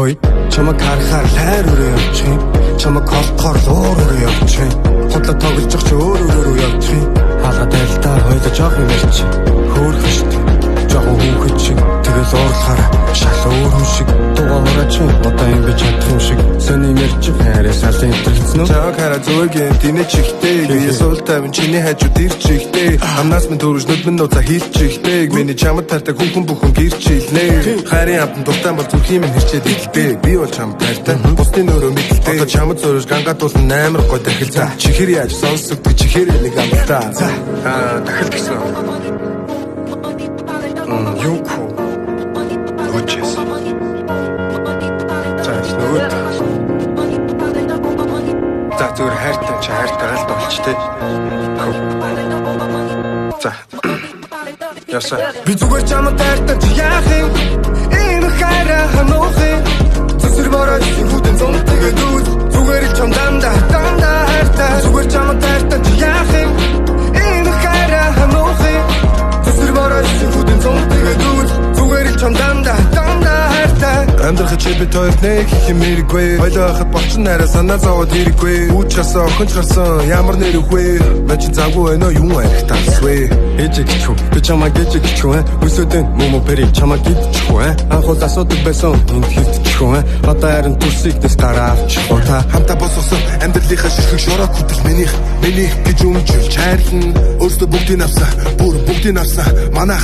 Ой чамаг харахаар хайр өрөө явчих. Чамаг холдохоор луур өрөө явчих. Хотлоо тоглож ч өөр явчих. Хаалга дайлтаа хойлоо жоох юм ярьч. Хөөрх штэ. Жохон хүүхэд шиг тэгэл уурлахаар шал өөр хүн шиг дугаараач одоо юм би чадах юм шиг сони мэрч хайраа салын төрсөн үү чааг хараа зүгийн тэнэ чихтэй би сул тавин чиний хажууд ирч ихтэй амнаас минь төрөж нүдмэн нууца хийлч ихтэй миний чамд тартаг хүн бүхэн гэрч илнэ хайрын амтан дуртай бол зүрхийн минь хэрчээд илтэй би бол чамд тартаг бусдын өөрөө мэдэлтэй одоо чамд зөрөж гангадуулсан амар гой дахил чихэр яаж сонсогдож чихэр нэг амтаа дахил гэсэн Юко Очес Зайлнууд За зүгээр хайртай чи хайртай галт болч тээ За Яса Би зүгээр чамд хайртай чи яах юм Ийм хайраа хануух юм Зүсэр борооч хүүтэн зон тэгээд үз Зүгээр чам дандаа хайртай Зүгээр чамд хайртай чи яах юм Ийм хайраа хануух юм Зүсэр борооч хүүтэн зон тэгээд үз Зүгээр чам дандаа хайртай Амьдрах чи бид хоёр нэг их мэрэггүй Хойлоо хахад болчин нараа санаа зовоод хэрэггүй Үүчрасан охинч гарсан ямар нэр үхвэ Мэч завгүй байна юу арих тасвэ Ээжиг чүү би чамаа гэжиг чүү Үсөдөн момо пери чамаа гидчихвэ Анхуул асуудаг байсан энд хөвтчихвэ Одоо харин төрсийг дэс дараа авчихвэ Та хамтаа босгосон амьдралынхаа ширхэг шороо хөтөл минийх гэж өмжүүлж хайрлан Өөрсдөө бүгдийг авсан бүр бүгдийг авсан Манах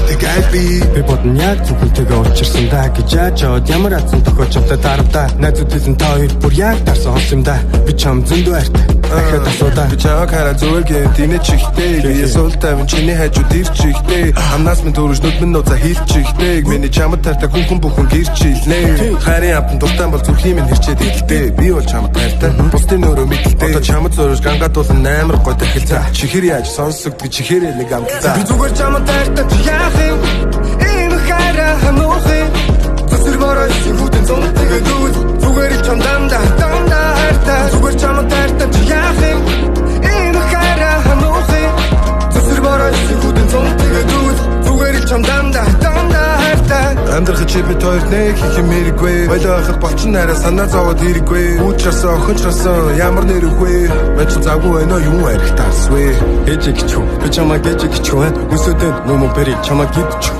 гэдэг айл би бодно яг зөвхөнтэйгээ учирсан да гэж яаж яваад ямар атсан тохиолж автай дарамтаа найзууд хэлсэн та хоёр бүр яг дарсан хос юм да би чам зөндөө хайртай дахиад асуудаа би чааг хараа зүгээр тэнэ чихтэй би сул тавин чиний хажууд ирч ихтэй амнаас минь төрөж нүдмэн нууца хийлч ихтэй миний чамд тартаг хүн бүхэн гэрч илнэ хайрын амтан дуртай бол зүрхийн минь хэрчээд илтэй би бол чамд хайртай бусдын өөрөө мэдэлтэй одоо чамд зөрөж гангадуулсан амар гой дахил чихэр яаж сонсогдож чихэр нэг амтаа би зүгээр чамд хайртай чи яах юм ийм хайраа хануух юм Зүсэр борооч хүүтэн зон тэгээд үз Зүгээр чам дандаа хайртай Зүгээр чамд хайртай чи яах юм ийм хайраа хануух юм Зүсэр борооч хүүтэн зон тэгээд үз Зүгээр чам дандаа хайртай Амьдрах чи бид хоёр нэг их мэрэггүй Хойлоо хахад болчин нараа санаа зовоод хэрэггүй Үүчрасан охинч гарсан ямар нэр үхвэ Мэч завгүй байна юу арих тасвэ Ээжиг чүү би чамаа гэжиг чүү Үсөдөн момо пери чамаа гидчихвэ